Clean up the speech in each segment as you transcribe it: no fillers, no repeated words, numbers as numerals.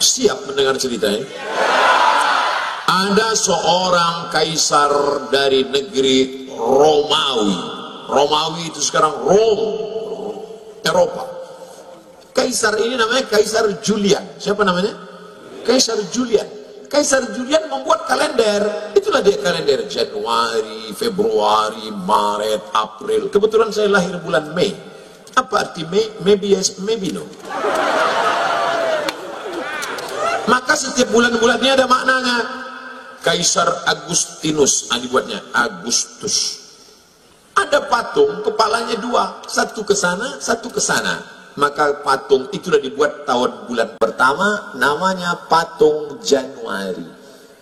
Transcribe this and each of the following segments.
Siap mendengar ceritanya? Ada seorang kaisar dari negeri Romawi. Romawi itu sekarang Rome, Eropa. Kaisar ini namanya Kaisar Julian. Siapa namanya? Kaisar Julian. Kaisar Julian membuat kalender. Itulah dia kalender Januari, Februari, Maret, April. Kebetulan saya lahir bulan Mei. Apa arti Mei? Maybe yes, maybe no. Maka setiap bulan-bulannya ada maknanya. Kaisar Agustinus, dibuatnya Agustus. Ada patung, kepalanya dua, satu ke sana, satu ke sana. Maka patung itulah dibuat tahun bulan pertama, namanya patung Januari.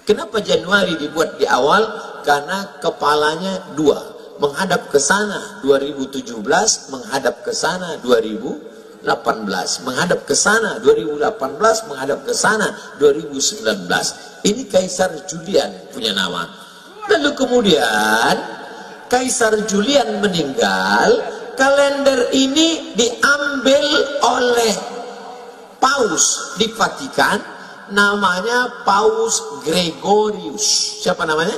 Kenapa Januari dibuat di awal? Karena kepalanya dua, menghadap ke sana 2017, menghadap ke sana 2018, menghadap ke sana 2018, menghadap ke sana 2019. Ini Kaisar Julian punya nama. Lalu kemudian Kaisar Julian meninggal, kalender ini diambil oleh Paus di Vatikan, namanya Paus Gregorius. Siapa namanya?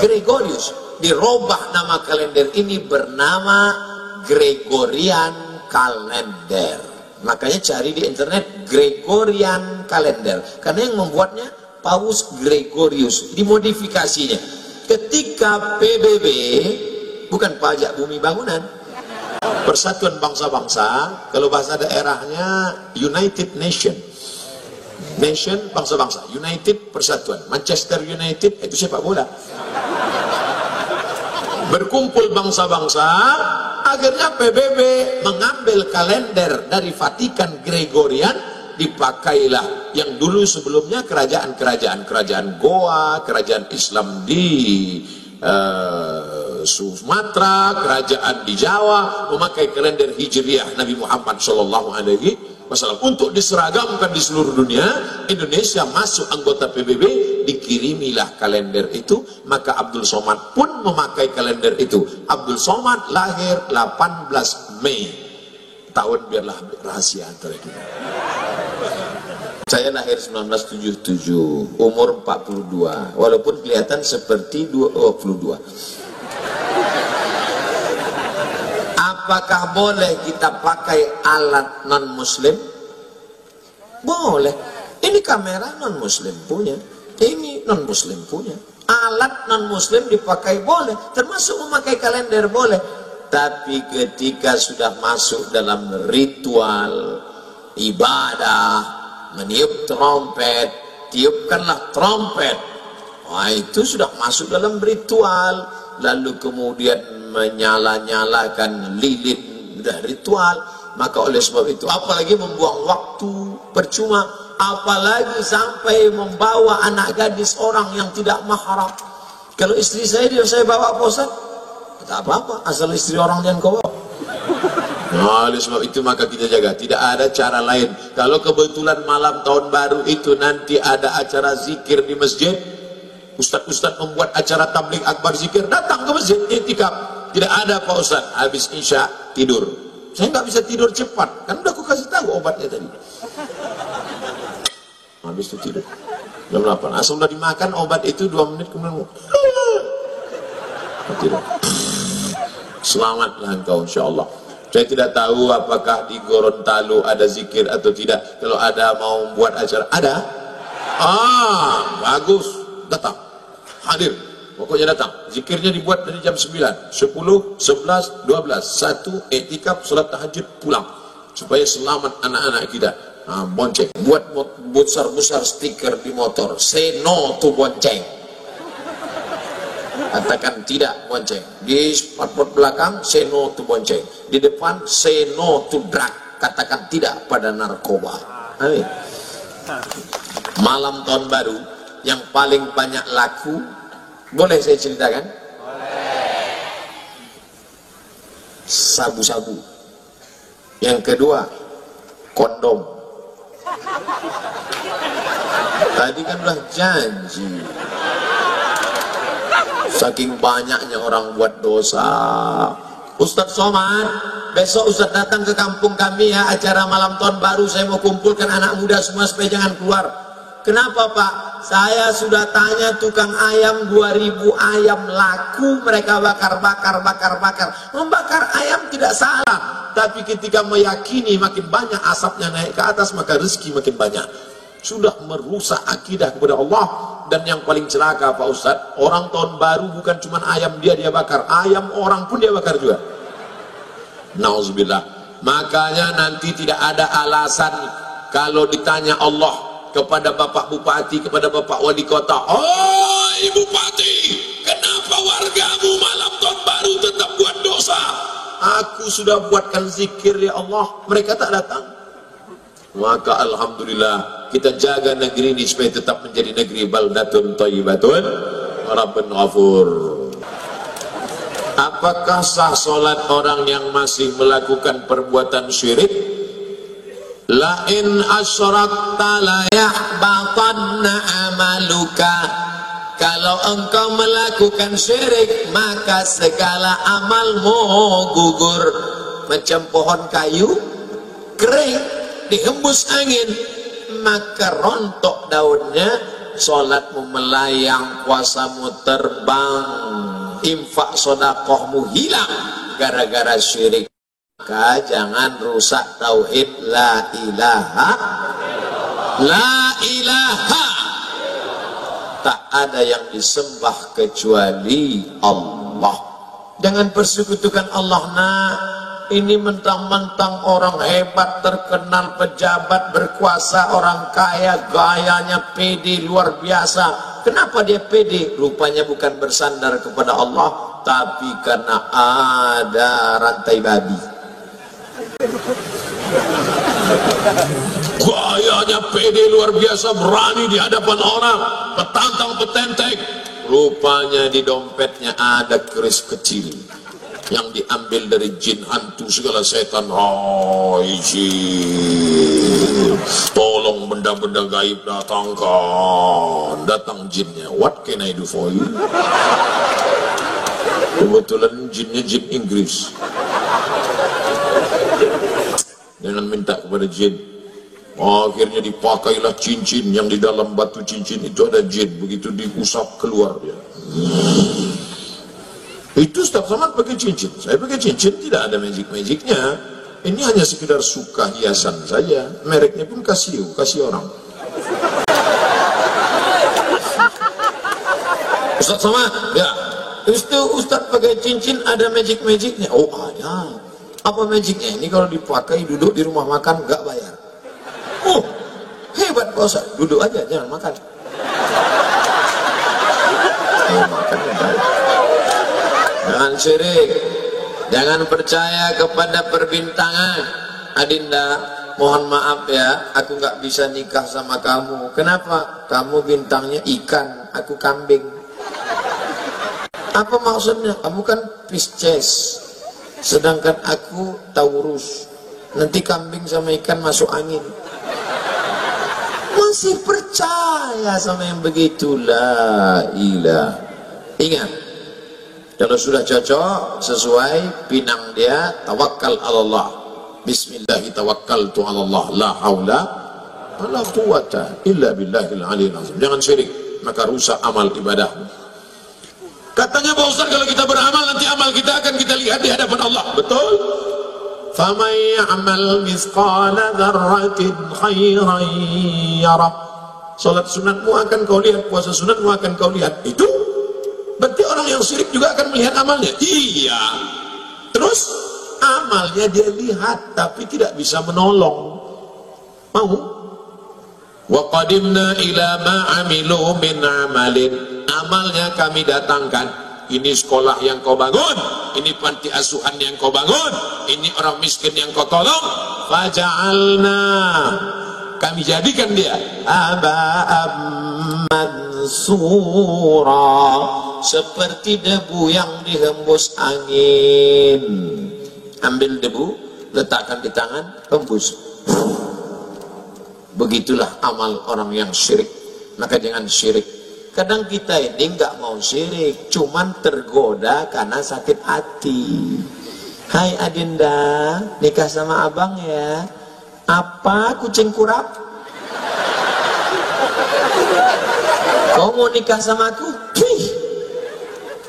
Gregorius. Dirubah nama kalender ini bernama Gregorian Kalender. Makanya cari di internet Gregorian Kalender, karena yang membuatnya Paus Gregorius. Dimodifikasinya ketika PBB, bukan pajak bumi bangunan, Persatuan Bangsa-Bangsa, kalau bahasa daerahnya United Nation, Nation bangsa-bangsa, United persatuan, Manchester United itu sepak bola. Berkumpul bangsa-bangsa, akhirnya PBB mengambil kalender dari Vatikan Gregorian, dipakailah yang dulu sebelumnya kerajaan Goa, kerajaan Islam di Sumatera, kerajaan di Jawa memakai kalender Hijriah Nabi Muhammad SAW untuk diseragamkan di seluruh dunia. Indonesia masuk anggota PBB, dikirimilah kalender itu. Maka Abdul Somad pun memakai kalender itu. Abdul Somad lahir 18 Mei. Tahun biarlah rahasia antara kita. Saya lahir 1977, umur 42, walaupun kelihatan seperti 22. Apakah boleh kita pakai alat non-muslim? Boleh. Ini kamera non-muslim punya, ini non-muslim punya. Alat non-muslim dipakai boleh, termasuk memakai kalender boleh. Tapi ketika sudah masuk dalam ritual ibadah, meniup trompet, tiupkanlah trompet, wah itu sudah masuk dalam ritual. Lalu kemudian menyala-nyalakan lilin, sudah ritual. Maka oleh sebab itu, apalagi membuang waktu percuma, apalagi sampai membawa anak gadis orang yang tidak mahram. Kalau istri saya bawa Pak, tak apa-apa, asal istri orang jangan kau bawa. Nah, oleh sebab itu maka kita jaga, tidak ada cara lain. Kalau kebetulan malam tahun baru itu nanti ada acara zikir di masjid, ustadz-ustadz membuat acara tabligh akbar zikir, datang ke masjid, iktikaf. Tidak ada Pak Ustadz, habis isya tidur. Saya nggak bisa tidur cepat, kan udah aku kasih tahu obatnya tadi. Habis itu tidur jam 8, asal udah dimakan obat itu 2 menit kemudian tidur. Selamatlah engkau insyaallah. Saya tidak tahu apakah di Gorontalo ada zikir atau tidak. Kalau ada mau buat acara, ada? Bagus, datang, hadir, pokoknya datang. Zikirnya dibuat dari jam 9, 10, 11, 12, 1, iktikaf, salat tahajud, pulang. Supaya selamat anak-anak kita. Bonceng, buat besar-besar stiker di motor, say no to bonceng. Katakan tidak bonceng. Di spotlight belakang, say no to bonceng. Di depan, say no to drug. Katakan tidak pada narkoba. Amin. Malam tahun baru yang paling banyak laku, boleh saya ceritakan? Boleh. Sabu-sabu. Yang kedua, kondom. Tadi kan udah janji. Saking banyaknya orang buat dosa, Ustadz Somad besok Ustaz datang ke kampung kami ya, acara malam tahun baru, saya mau kumpulkan anak muda semua supaya jangan keluar. Kenapa Pak? Saya sudah tanya tukang ayam, 2000 ayam laku, mereka bakar. Membakar ayam tidak salah, tapi ketika meyakini makin banyak asapnya naik ke atas, maka rezeki makin banyak. Sudah merusak akidah kepada Allah. Dan yang paling celaka Pak Ustadz, orang tahun baru bukan cuma ayam dia bakar, ayam orang pun dia bakar juga. Nauzubillah. Makanya nanti tidak ada alasan kalau ditanya Allah kepada Bapak Bupati, kepada Bapak Wali Kota, "Oh Ibu Bupati, kenapa wargamu malam tahun baru tetap buat dosa?" Aku sudah buatkan zikir ya Allah, mereka tak datang. Maka alhamdulillah, kita jaga negeri ini supaya tetap menjadi negeri baldatun thayyibatun rabbun ghafur. Apakah sah solat orang yang masih melakukan perbuatan syirik? La in asyrakta la yahbatanna amaluka. Kalau engkau melakukan syirik, maka segala amalmu gugur. Macam pohon kayu kering dihembus angin, maka rontok daunnya, solatmu melayang, puasamu terbang, infak sedekahmu hilang gara-gara syirik. Maka jangan rusak tauhid la ilaha. Tak ada yang disembah kecuali Allah. Jangan persekutukan Allah. Nah, ini mentang-mentang orang hebat, terkenal, pejabat, berkuasa, orang kaya, gayanya pede luar biasa. Kenapa dia pede? Rupanya bukan bersandar kepada Allah, tapi karena ada rantai babi. Gayanya pede luar biasa, berani di hadapan orang, petantang petenteng. Rupanya di dompetnya ada keris kecil yang diambil dari jin, hantu, segala setan. Oh jin, tolong benda-benda gaib datangkan. Datang jinnya, what can I do for you? Kebetulan jinnya jin Inggris. Jangan minta kepada jin. Akhirnya dipakailah cincin, yang di dalam batu cincin itu ada jin. Begitu diusap keluar dia. Itu Ustaz Somad pakai cincin, saya pakai cincin, tidak ada magic-magicnya. Ini hanya sekedar suka hiasan saja. Mereknya pun kasih orang. Ustaz Somad, ya, itu Ustaz pakai cincin ada magic-magicnya. Oh ada. Apa magicnya? Ini kalau dipakai duduk di rumah makan nggak bayar. Oh hebat Pak Ustaz, duduk aja jangan makan. Makan jangan syirik, jangan percaya kepada perbintangan. Adinda, mohon maaf ya, aku nggak bisa nikah sama kamu. Kenapa? Kamu bintangnya ikan, aku kambing. Apa maksudnya? Kamu kan Pisces, sedangkan aku Taurus. Nanti kambing sama ikan masuk angin. Masih percaya sama yang begitulah. Ilah. Ingat, kalau sudah cocok sesuai pinang dia, tawakal Allah. Bismillahi tawakkaltu ala Allah, la haula wala quwata illa billahil aliyil azim. Jangan syirik, maka rusak amal ibadahmu. Katanya Pak Ustaz, kalau kita beramal nanti amal kita akan kita lihat di hadapan Allah. Betul? فَمَنْ يَعْمَلْ مِثْقَالَ ذَرَّةٍ خَيْرًا يَرَهُ. Salat sunatmu akan kau lihat, puasa sunatmu akan kau lihat. Itu berarti orang yang syirik juga akan melihat amalnya. Iya. Terus amalnya dia lihat tapi tidak bisa menolong. Mau? وَقَدِمْنَا إِلَى مَا عَمِلُوا مِنْ عَمَلٍ. Amalnya kami datangkan. Ini sekolah yang kau bangun, ini panti asuhan yang kau bangun, ini orang miskin yang kau tolong. Faja'alna, kami jadikan dia aba'am mansura, seperti debu yang dihembus angin. Ambil debu, letakkan di tangan, hembus. Begitulah amal orang yang syirik. Maka jangan syirik. Kadang kita ini nggak mau syirik, cuman tergoda karena sakit hati. Hai Adinda, nikah sama abang ya. Apa kucing kurap? Kau mau nikah sama aku? Pih.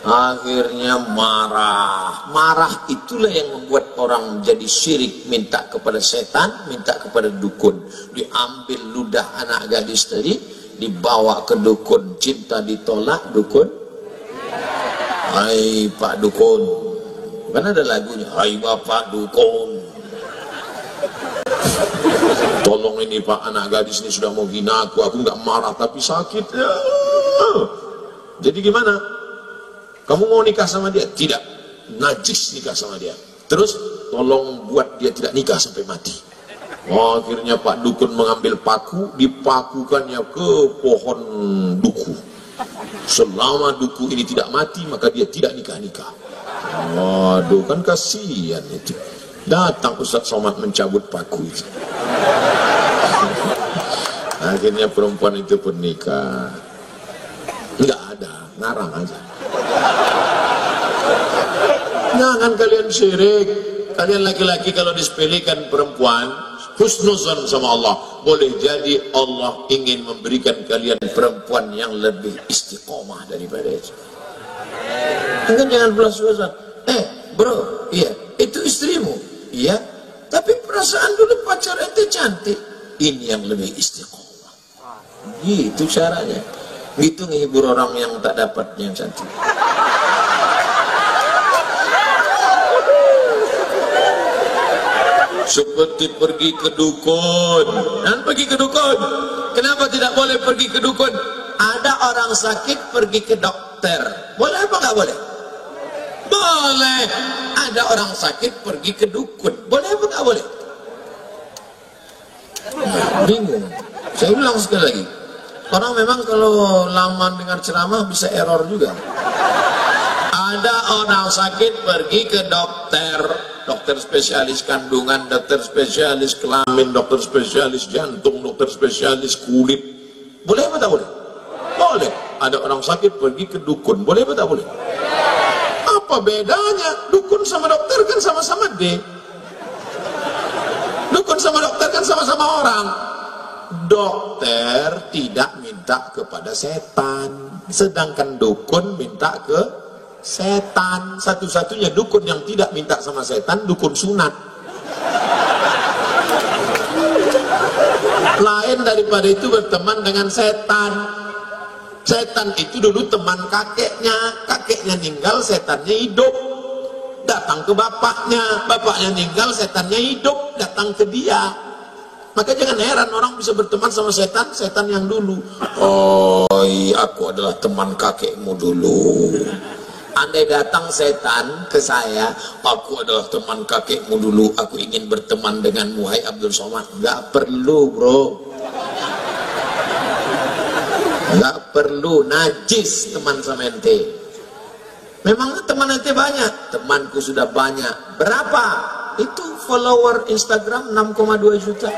Akhirnya marah itulah yang membuat orang jadi syirik, minta kepada setan, minta kepada dukun. Diambil ludah anak gadis tadi, dibawa ke dukun. Cinta ditolak, dukun, hai Pak Dukun, kan ada lagunya, hai Bapak Dukun, tolong ini Pak, anak gadis ini sudah mau hina aku nggak marah tapi sakit ya. Jadi gimana? Kamu mau nikah sama dia? Tidak, najis nikah sama dia. Terus tolong buat dia tidak nikah sampai mati. Akhirnya Pak Dukun mengambil paku, dipakukannya ke pohon duku. Selama duku ini tidak mati, maka dia tidak nikah-nikah. Waduh, kan kasihan itu. Datang Ustaz Somad mencabut paku itu. Akhirnya perempuan itu pun nikah. Enggak ada, ngarang aja. Jangan kalian syirik. Kalian laki-laki kalau disepelekan perempuan, husnuzan sama Allah, boleh jadi Allah ingin memberikan kalian perempuan yang lebih istiqomah daripada itu. Kan jangan belas-belasan. Bro, iya, itu istrimu, iya, tapi perasaan dulu pacar ente cantik. Ini yang lebih istiqomah. Gitu caranya. Gitu ngehibur orang yang tak dapat yang cantik. Seperti pergi ke dukun. Dan pergi ke dukun. Kenapa tidak boleh pergi ke dukun? Ada orang sakit pergi ke dokter. Boleh apa nggak boleh? Boleh. Ada orang sakit pergi ke dukun. Boleh apa nggak boleh? Bingung. Saya ulang sekali lagi. Orang memang kalau lama dengar ceramah bisa error juga. Ada orang sakit pergi ke dokter. Dokter spesialis kandungan, dokter spesialis kelamin, dokter spesialis jantung, dokter spesialis kulit. Boleh apa tak boleh? Boleh. Ada orang sakit pergi ke dukun. Boleh apa tak boleh? Apa bedanya? Dukun sama dokter kan sama-sama D. Dukun sama dokter kan sama-sama orang. Dokter tidak minta kepada setan, sedangkan dukun minta ke setan. Satu-satunya dukun yang tidak minta sama setan, dukun sunat. Lain daripada itu berteman dengan setan. Setan itu dulu teman kakeknya. Kakeknya meninggal, setannya hidup, datang ke bapaknya. Bapaknya meninggal, setannya hidup, datang ke dia. Maka jangan heran orang bisa berteman sama setan, setan yang dulu. Oh, aku adalah teman kakekmu dulu. Andai datang setan ke saya, aku adalah teman kakekmu dulu, aku ingin berteman denganmu, hai Abdul Somad. Gak perlu, bro. Gak perlu, najis teman sama ente. Memang teman ente banyak? Temanku sudah banyak. Berapa? Itu follower Instagram 6,2 juta.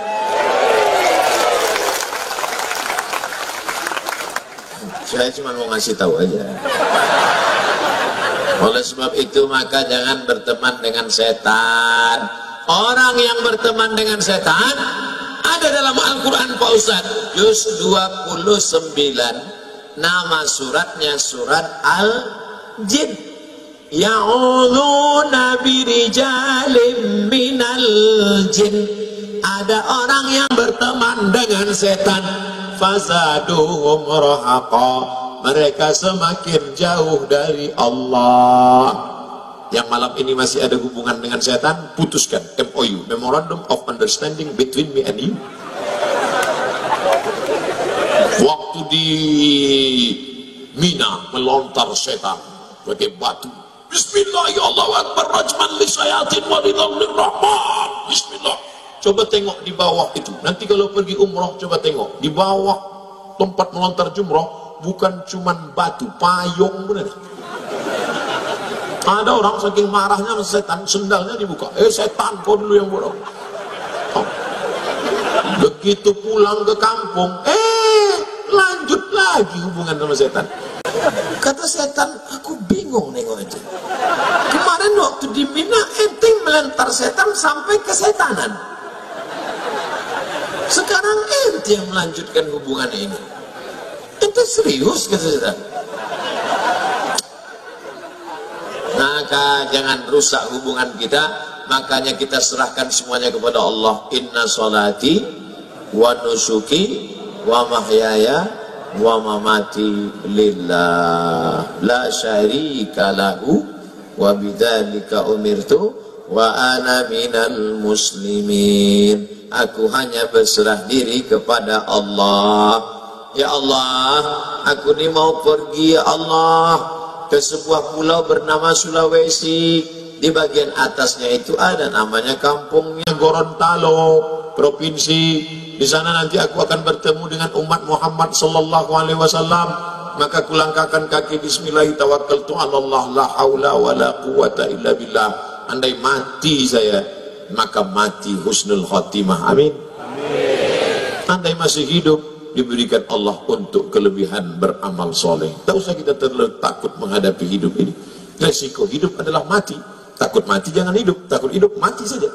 Saya cuma mau ngasih tahu aja. Oleh sebab itu maka jangan berteman dengan setan. Orang yang berteman dengan setan ada dalam Al-Quran Pak Ustaz, juz 29, nama suratnya surat Al-Jin. Ya'udhuna birijalim minal jin. Ada orang yang berteman dengan setan, fazaduhum rahaqa, mereka semakin jauh dari Allah. Yang malam ini masih ada hubungan dengan setan, putuskan MOU, Memorandum of Understanding between me and you. Waktu di Mina melontar setan pakai batu, bismillah ya Allah akbar rajman li sayatin walidhallir rahman. Bismillah. Coba tengok di bawah itu. Nanti kalau pergi umroh coba tengok di bawah tempat melontar jumroh, bukan cuman batu, payung bener. Ada orang saking marahnya sama setan, sendalnya dibuka. Setan, kau dulu yang bodoh. Oh. Begitu pulang ke kampung, lanjut lagi hubungan sama setan. Kata setan, aku bingung nengok itu. Kemarin waktu di Mina ente ngelentar setan sampai kesetanan. Sekarang ente yang melanjutkan hubungan ini. Ente serius kata setan. Maka jangan rusak hubungan kita. Makanya kita serahkan semuanya kepada Allah. Inna sholati wa nusuki wa mahyaya wa mamati lillah la syarika lahu wa bidzalika umirtu wa ana minal muslimin. Aku hanya berserah diri kepada Allah. Ya Allah, aku ini mau pergi ya Allah ke sebuah pulau bernama Sulawesi. Di bagian atasnya itu ada namanya kampungnya Gorontalo, provinsi. Di sana nanti aku akan bertemu dengan umat Muhammad sallallahu alaihi wasallam. Maka kulangkahkan kaki bismillah tawakkaltu 'ala Allah la haula wala quwata illa billah. Andai mati saya, maka mati husnul khotimah. Amin. Amin. Andai masih hidup, diberikan Allah untuk kelebihan beramal soleh. Tak usah kita terlalu takut menghadapi hidup ini. Resiko hidup adalah mati. Takut mati jangan hidup, takut hidup mati saja.